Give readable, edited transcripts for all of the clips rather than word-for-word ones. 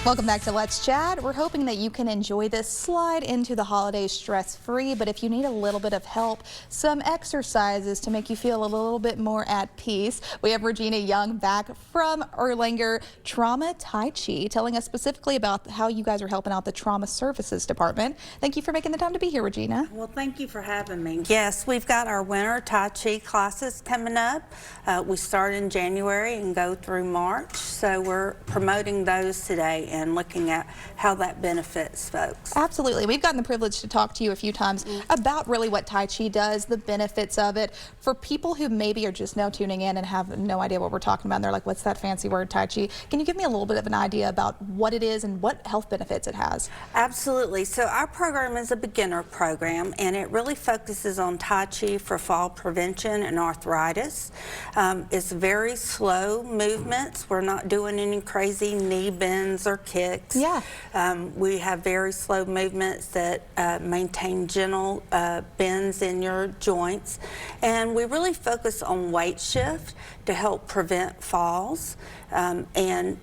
Welcome back to Let's Chat. We're hoping that you can enjoy this slide into the holidays stress-free, but if you need a little bit of help, some exercises to make you feel a little bit more at peace. We have Regena Young back from Erlanger Trauma Tai Chi telling us specifically about how you guys are helping out the Trauma Services Department. Thank you for making the time to be here, Regena. Well, thank you for having me. Yes, we've got our winter Tai Chi classes coming up. We start in January and go through March, so we're promoting those today and looking at how that benefits folks. Absolutely. We've gotten the privilege to talk to you a few times about really what Tai Chi does, the benefits of it. For people who maybe are just now tuning in and have no idea what we're talking about, and they're like, what's that fancy word, Tai Chi? Can you give me a little bit of an idea about what it is and what health benefits it has? Absolutely. So our program is a beginner program, and it really focuses on Tai Chi for fall prevention and arthritis. It's very slow movements. We're not doing any crazy knee bends or kicks. Yeah. We have very slow movements that maintain gentle bends in your joints, and we really focus on weight shift to help prevent falls. And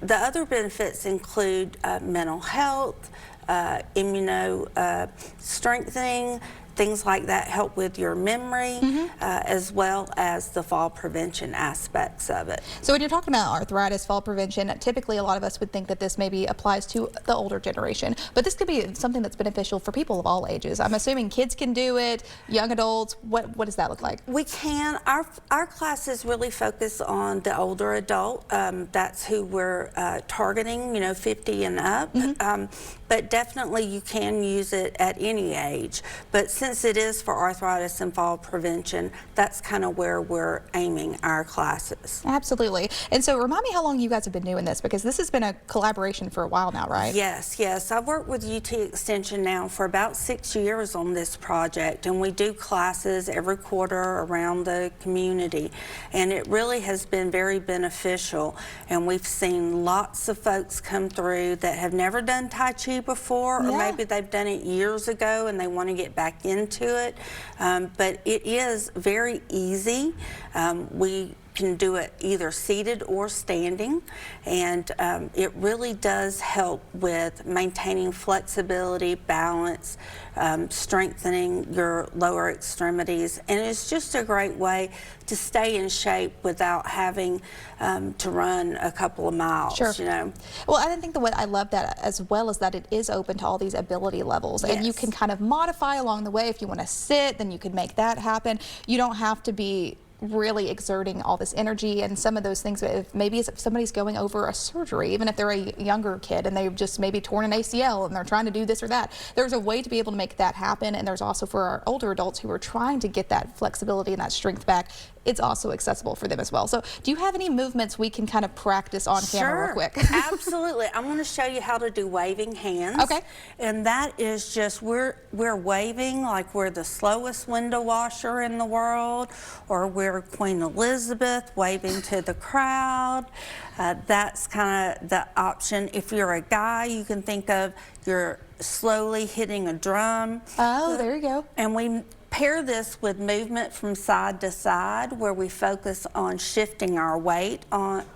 the other benefits include mental health, immuno strengthening, things like that help with your memory, as well as the fall prevention aspects of it. So when you're talking about arthritis, fall prevention, typically a lot of us would think that this maybe applies to the older generation, but this could be something that's beneficial for people of all ages. I'm assuming kids can do it, young adults. What does that look like? We can. Our classes really focus on the older adult. That's who we're targeting, 50 and up. But definitely you can use it at any age. But since it is for arthritis and fall prevention, that's kind of where we're aiming our classes. Absolutely. And so remind me how long you guys have been doing this, because this has been a collaboration for a while now, right? Yes, yes. I've worked with UT Extension now for about 6 years on this project, and we do classes every quarter around the community. And it really has been very beneficial. And we've seen lots of folks come through that have never done Tai Chi before, or maybe they've done it years ago and they want to get back into it. But it is very easy. We can do it either seated or standing, and it really does help with maintaining flexibility, balance, strengthening your lower extremities, and it's just a great way to stay in shape without having to run a couple of miles. Sure. Well, I think what I love that as well is that it is open to all these ability levels, and you can kind of modify along the way. If you want to sit, then you can make that happen. You don't have to be really exerting all this energy and some of those things. If somebody's going over a surgery, even if they're a younger kid and they've just maybe torn an ACL and they're trying to do this or that, there's a way to be able to make that happen. And there's also for our older adults who are trying to get that flexibility and that strength back, it's also accessible for them as well. So do you have any movements we can kind of practice on camera real quick? Absolutely. I'm going to show you how to do waving hands. Okay. And that is just, we're waving like we're the slowest window washer in the world, or we're Queen Elizabeth waving to the crowd. That's kind of the option. If you're a guy, you can think of you're slowly hitting a drum. Oh, there you go. And we pair this with movement from side to side, where we focus on shifting our weight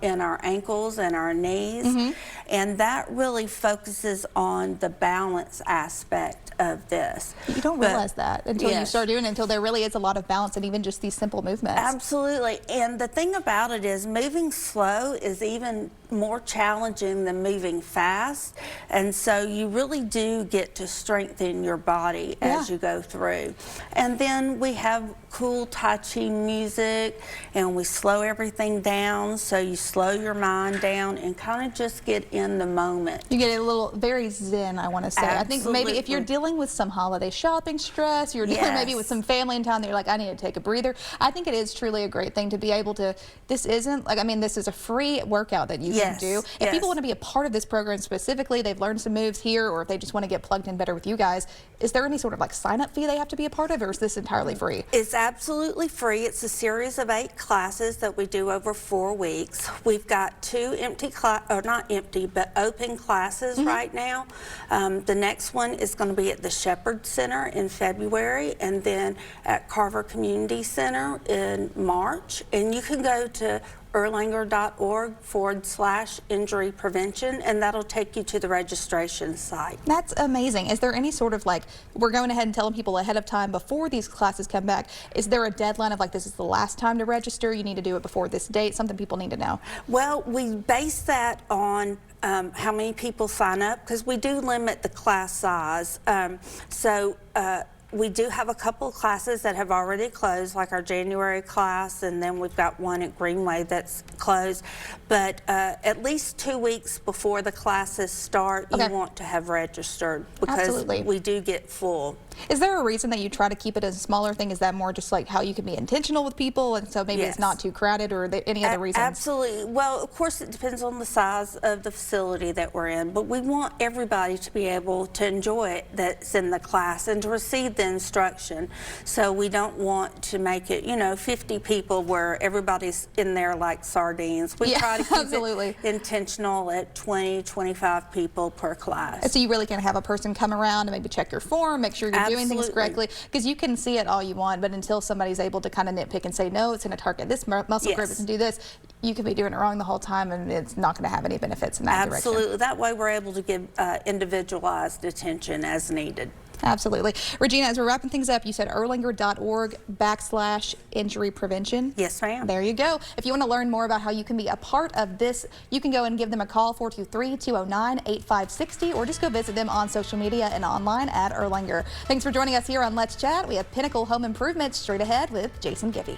in our ankles and our knees. And that really focuses on the balance aspect of this. You don't realize that until you start doing it, until there really is a lot of balance and even just these simple movements. Absolutely. And the thing about it is moving slow is even more challenging than moving fast. And so you really do get to strengthen your body as you go through. And then we have cool Tai Chi music, and we slow everything down, so you slow your mind down and kind of just get in the moment. You get a little very zen, I want to say. Absolutely. I think maybe if you're dealing with some holiday shopping stress, you're dealing maybe with some family in town that you're like, I need to take a breather. I think it is truly a great thing to be able to, this isn't like, I mean, this is a free workout that you can do. If people want to be a part of this program specifically, they've learned some moves here, or if they just want to get plugged in better with you guys, is there any sort of like sign-up fee they have to be a part of, or is this entirely free? It's absolutely free. It's a series of 8 classes that we do over 4 weeks. We've got 2 empty or not empty, but open classes right now. The next one is going to be at the Shepherd Center in February, and then at Carver Community Center in March. And you can go to erlanger.org/injury prevention, and that'll take you to the registration site. That's amazing. Is there any sort of like, we're going ahead and telling people ahead of time before these classes come back, is there a deadline of like, this is the last time to register, you need to do it before this date, something people need to know? Well, we base that on how many people sign up, because we do limit the class size. We do have a couple of classes that have already closed, like our January class, and then we've got one at Greenway that's closed. But at least 2 weeks before the classes start, you want to have registered, because we do get full. Is there a reason that you try to keep it as a smaller thing? Is that more just like how you can be intentional with people, and so maybe it's not too crowded, or any other reasons? Absolutely. Well, of course, it depends on the size of the facility that we're in, but we want everybody to be able to enjoy it that's in the class and to receive the instruction. So we don't want to make it, 50 people where everybody's in there like sardines. We try to keep it intentional at 20, 25 people per class. So you really can have a person come around and maybe check your form, make sure you're doing things correctly, because you can see it all you want, but until somebody's able to kind of nitpick and say, no, it's going to target this muscle group, it's going to do this, you could be doing it wrong the whole time, and it's not going to have any benefits in that direction. Absolutely. That way we're able to give individualized attention as needed. Absolutely. Regina, as we're wrapping things up, you said erlanger.org/injury prevention. Yes, ma'am. There you go. If you want to learn more about how you can be a part of this, you can go and give them a call, 423-209-8560, or just go visit them on social media and online at Erlanger. Thanks for joining us here on Let's Chat. We have Pinnacle Home Improvement straight ahead with Jason Gibby.